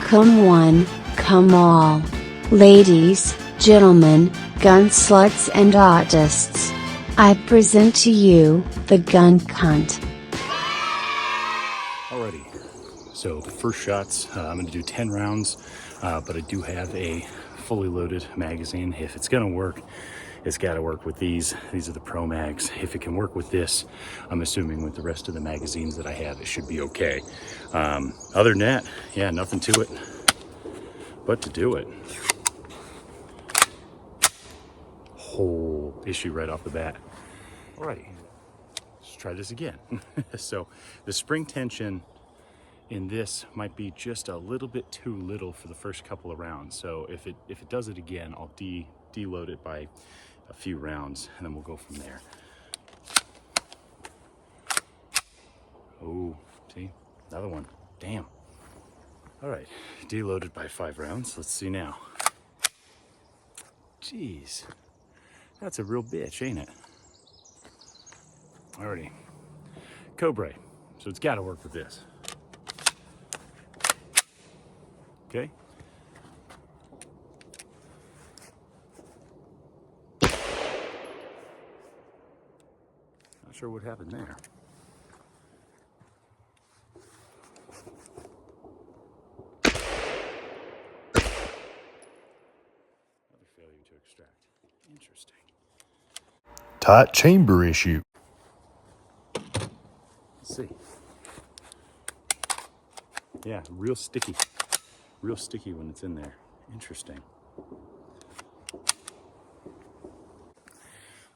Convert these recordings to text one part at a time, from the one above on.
Come one, come all. Ladies, gentlemen, gun sluts and artists. I present to you, the gun cunt. Alrighty, so the first shots, I'm going to do 10 rounds, but I do have a fully loaded magazine. If it's going to work, it's got to work with these. These are the promags. If it can work with this, I'm assuming with the rest of the magazines that I have, it should be okay. Other than that, yeah, nothing to it but to do it. Whole issue right off the bat. Alrighty, let's try this again. So the spring tension in this might be just a little bit too little for the first couple of rounds. So if it does it again, I'll deload it by a few rounds and then we'll go from there. Oh, see, another one. Damn. All right, deloaded by 5 rounds. Let's see now. Jeez, that's a real bitch, ain't it? Alrighty, Cobray. So it's got to work with this. Okay. Not sure what happened there. Another failure to extract. Interesting. Tight chamber issue. Let's see. Yeah, real sticky. Real sticky when it's in there. Interesting.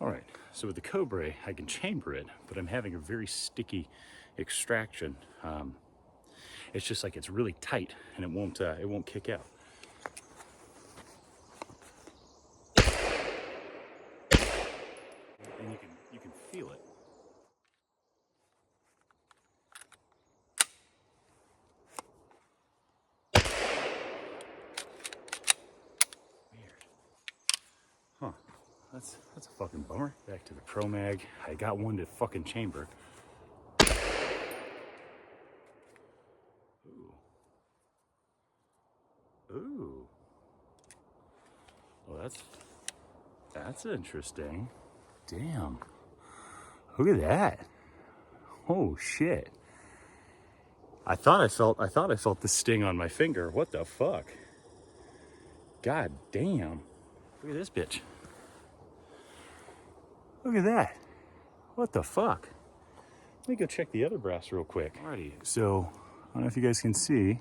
All right, so with the Cobray, I can chamber it, but I'm having a very sticky extraction. It's just like it's really tight and it won't kick out. And you can feel it. Weird. Huh. That's a fucking bummer. Back to the promag. I got one to fucking chamber. Ooh. Well, that's interesting. Damn. Look at that. Oh shit. I thought I felt the sting on my finger. What the fuck? God damn. Look at this bitch. Look at that. What the fuck? Let me go check the other brass real quick. Alrighty, so I don't know if you guys can see.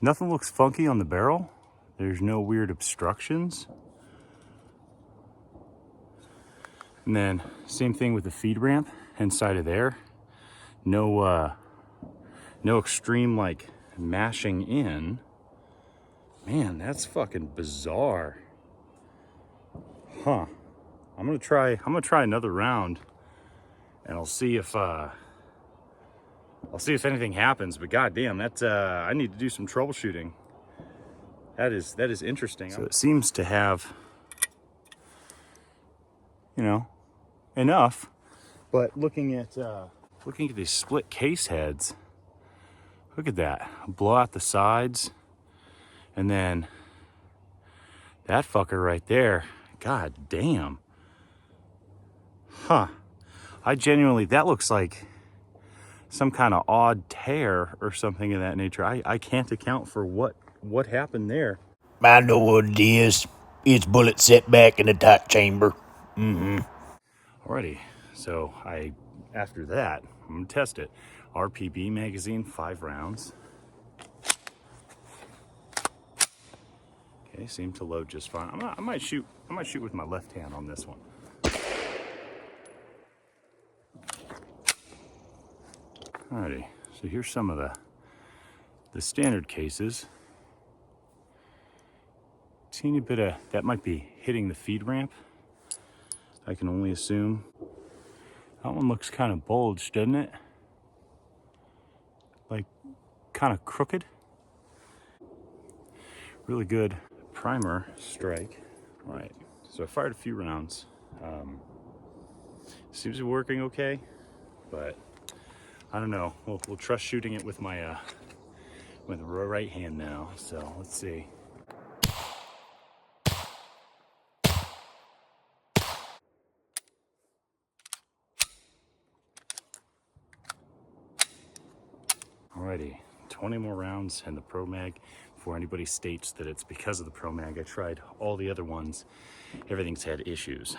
Nothing looks funky on the barrel. There's no weird obstructions. And then same thing with the feed ramp inside of there. No extreme like mashing in. Man, that's fucking bizarre. Huh. I'm gonna try another round and I'll see if anything happens, but goddamn, that's I need to do some troubleshooting. That is interesting. So it seems to have, you know, enough, but looking at these split case heads, look at that. Blow out the sides, and then that fucker right there. God damn. Huh. That looks like some kind of odd tear or something of that nature. I can't account for what happened there. I know what it is. It's bullet setback in the tight chamber. Alrighty, so after that, I'm gonna test it. RPB magazine, 5 rounds. Okay, seemed to load just fine. I might shoot with my left hand on this one. Alrighty, so here's some of the standard cases. Teeny bit of that might be hitting the feed ramp. I can only assume. That one looks kind of bulged, doesn't it? Like kind of crooked. Really good primer strike. All right, so I fired a few rounds. Seems to be working okay, but I don't know. We'll trust shooting it with my with the right hand now, so let's see. Alrighty, 20 more rounds and the ProMag. Before anybody states that it's because of the ProMag, I tried all the other ones. Everything's had issues.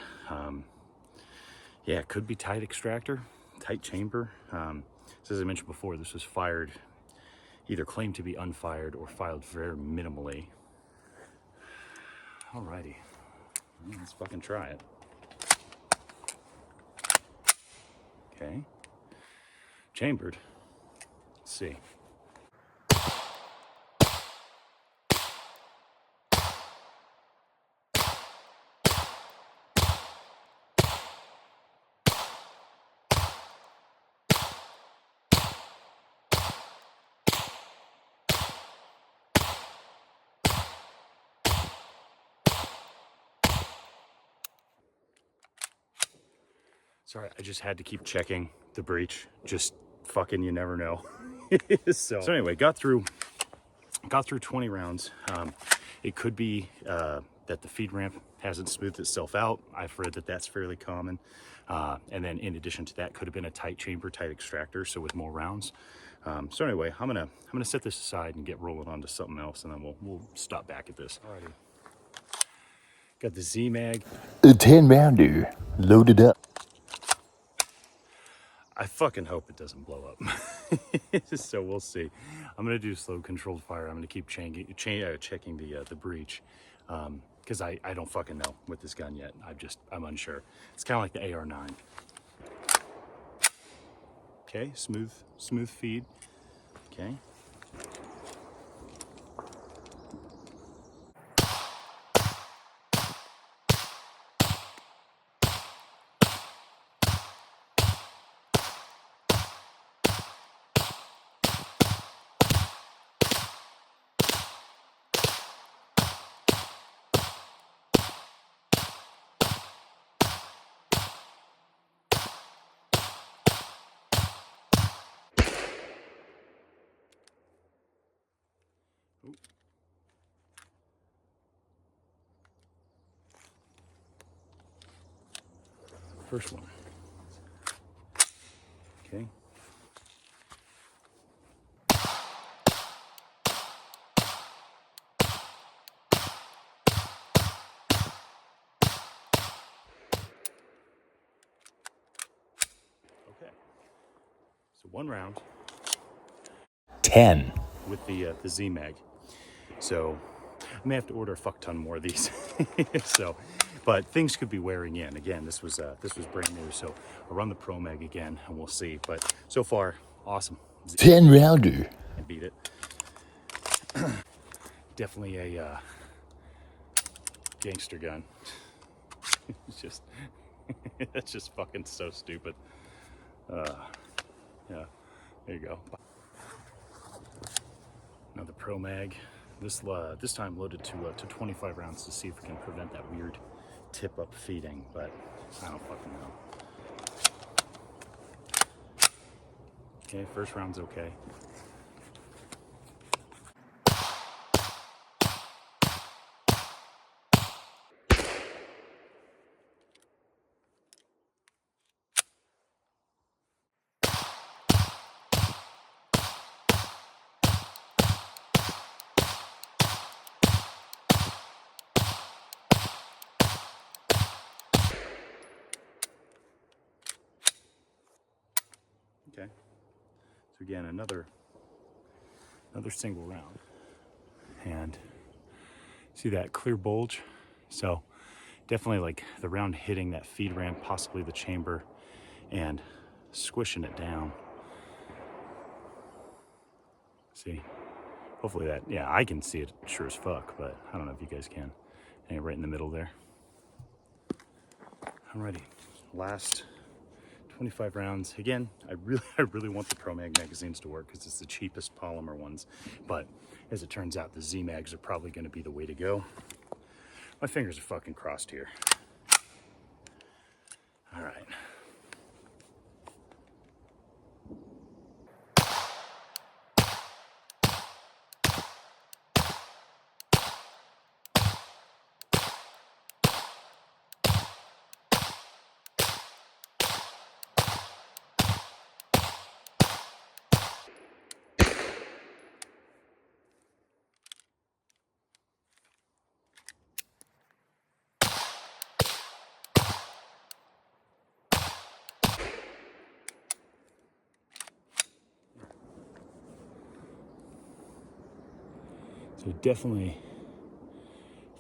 Yeah, it could be tight extractor, tight chamber. So as I mentioned before, this was fired, either claimed to be unfired or fired very minimally. Alrighty, let's fucking try it. Okay, chambered. Let's see. Sorry, I just had to keep checking the breech. Just fucking, you never know. So anyway, got through 20 rounds. It could be that the feed ramp hasn't smoothed itself out. I've read that that's fairly common. And then in addition to that, could have been a tight chamber, tight extractor, so with more rounds. So anyway, I'm gonna set this aside and get rolling onto something else, and then we'll stop back at this. Alrighty. Got the ZMAG. A 10-rounder loaded up. I fucking hope it doesn't blow up. So we'll see. I'm gonna do slow controlled fire. I'm gonna keep checking the breech, because I don't fucking know with this gun yet. I'm unsure. It's kind of like the AR9. Okay, smooth feed. Okay. Ooh. First one. Okay. Okay. So one round. 10. With the ZMAG. So I may have to order a fuck ton more of these. So, but things could be wearing in. Again, this was brand new, so I'll run the ProMag again and we'll see. But so far, awesome. 10-rounder. I beat it. Definitely a gangster gun. It's just, it's just fucking so stupid. Yeah, there you go. Another ProMag. This time loaded to 25 rounds to see if we can prevent that weird tip-up feeding, but I don't fucking know. Okay, first round's okay. Okay, so again, another single round, and see that clear bulge? So definitely like the round hitting that feed ramp, possibly the chamber, and squishing it down. See, hopefully that, yeah, I can see it sure as fuck, but I don't know if you guys can. And right in the middle there. Alrighty, last 25 rounds. Again, I really want the ProMag magazines to work because it's the cheapest polymer ones. But as it turns out, the ZMAGs are probably going to be the way to go. My fingers are fucking crossed here. All right. So it definitely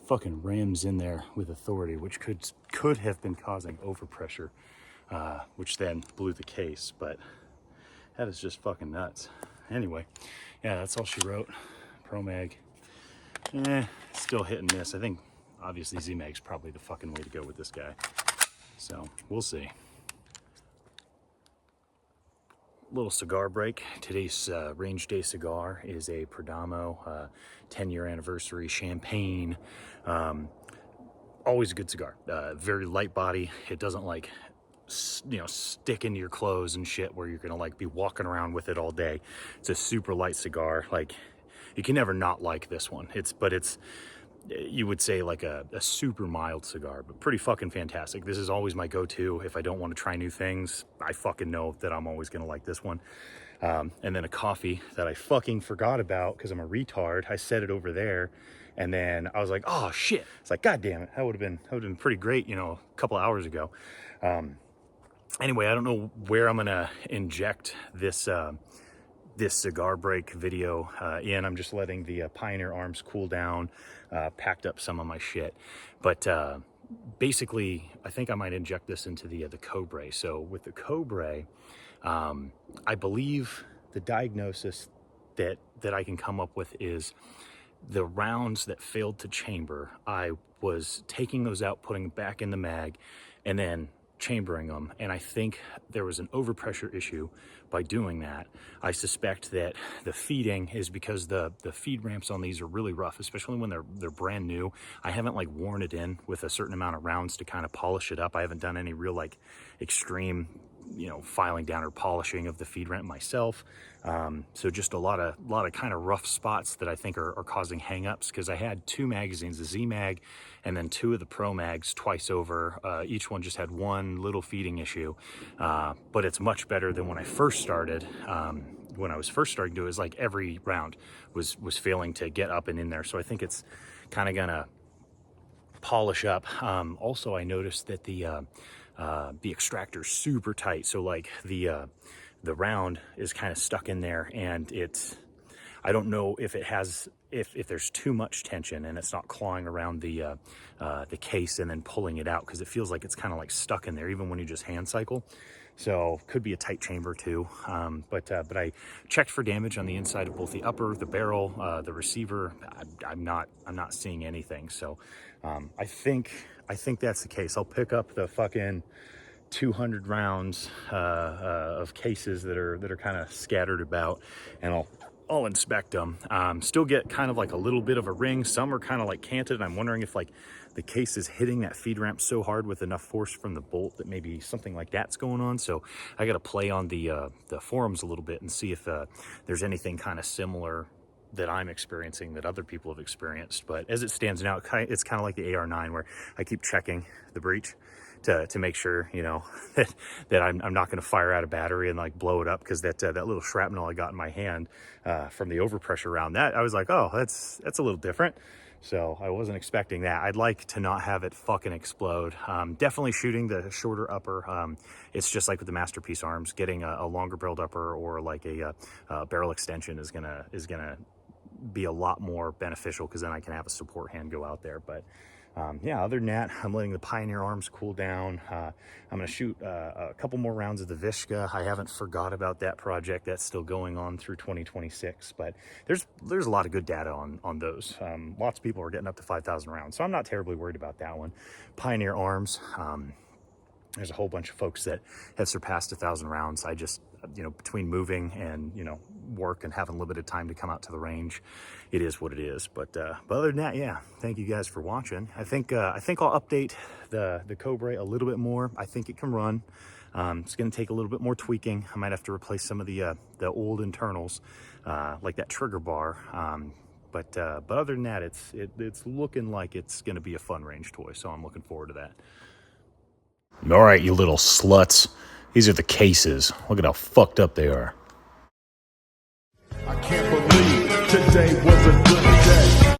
fucking rams in there with authority, which could have been causing overpressure, which then blew the case, but that is just fucking nuts. Anyway, yeah, that's all she wrote. Promag, still hit and miss. I think obviously ZMAG's probably the fucking way to go with this guy. So we'll see. Little cigar break. Today's range day cigar is a Perdomo 10-year anniversary champagne. Always a good cigar. Very light body. It doesn't like stick into your clothes and shit where you're gonna like be walking around with it all day. It's a super light cigar. Like you can never not like this one. It's you would say like a super mild cigar, but pretty fucking fantastic. This is always my go-to if I don't want to try new things. I fucking know that I'm always gonna like this one. And then a coffee that I fucking forgot about because I'm a retard. I set it over there, and then I was like, oh shit. It's like, god damn it, that would have been pretty great, a couple hours ago. Anyway, I don't know where I'm gonna inject this this cigar break video in. I'm just letting the Pioneer arms cool down, packed up some of my shit. But basically, I think I might inject this into the Cobray. So with the Cobray, I believe the diagnosis that I can come up with is the rounds that failed to chamber. I was taking those out, putting them back in the mag, and then chambering them, and I think there was an overpressure issue by doing that. I suspect that the feeding is because the feed ramps on these are really rough, especially when they're brand new. I haven't like worn it in with a certain amount of rounds to kind of polish it up. I haven't done any real like extreme filing down or polishing of the feed ramp myself. So just a lot of kind of rough spots that I think are causing hangups, because I had 2 magazines, the ZMAG and then 2 of the promags twice over. Each one just had one little feeding issue, but it's much better than when I first started. When I was first starting to do it, was like every round was failing to get up and in there. So I think it's kind of gonna polish up. Also, I noticed that the extractor is super tight, so like the round is kind of stuck in there, and I don't know if it has if there's too much tension and it's not clawing around the case and then pulling it out, because it feels like it's kind of like stuck in there even when you just hand cycle. So could be a tight chamber too. But I checked for damage on the inside of both the upper, the barrel, the receiver. I'm not seeing anything. So I think that's the case. I'll pick up the fucking 200 rounds of cases that are kind of scattered about, and I'll inspect them. Still get kind of like a little bit of a ring. Some are kind of like canted, and I'm wondering if like the case is hitting that feed ramp so hard with enough force from the bolt that maybe something like that's going on. So I got to play on the forums a little bit and see if there's anything kind of similar that I'm experiencing that other people have experienced. But as it stands now, it's kind of like the AR9, where I keep checking the breech to make sure, that I'm not going to fire out a battery and like blow it up, because that little shrapnel I got in my hand from the overpressure round, that I was like, oh, that's a little different. So I wasn't expecting that. I'd like to not have it fucking explode. Definitely shooting the shorter upper. It's just like with the Masterpiece arms, getting a longer barreled upper or like a barrel extension is gonna be a lot more beneficial, because then I can have a support hand go out there. But yeah, other than that, I'm letting the Pioneer arms cool down. I'm going to shoot a couple more rounds of the Vishka. I haven't forgot about that project. That's still going on through 2026, but there's a lot of good data on those. Lots of people are getting up to 5,000 rounds, so I'm not terribly worried about that one. Pioneer arms, there's a whole bunch of folks that have surpassed 1,000 rounds. I just, between moving and, work and having limited time to come out to the range, it is what it is. But other than that, yeah, thank you guys for watching. I think I'll update the Cobray a little bit more. I think it can run. It's going to take a little bit more tweaking. I might have to replace some of the old internals, like that trigger bar. But other than that, it's looking like it's going to be a fun range toy. So I'm looking forward to that. All right, you little sluts. These are the cases. Look at how fucked up they are. I can't believe today was a good day.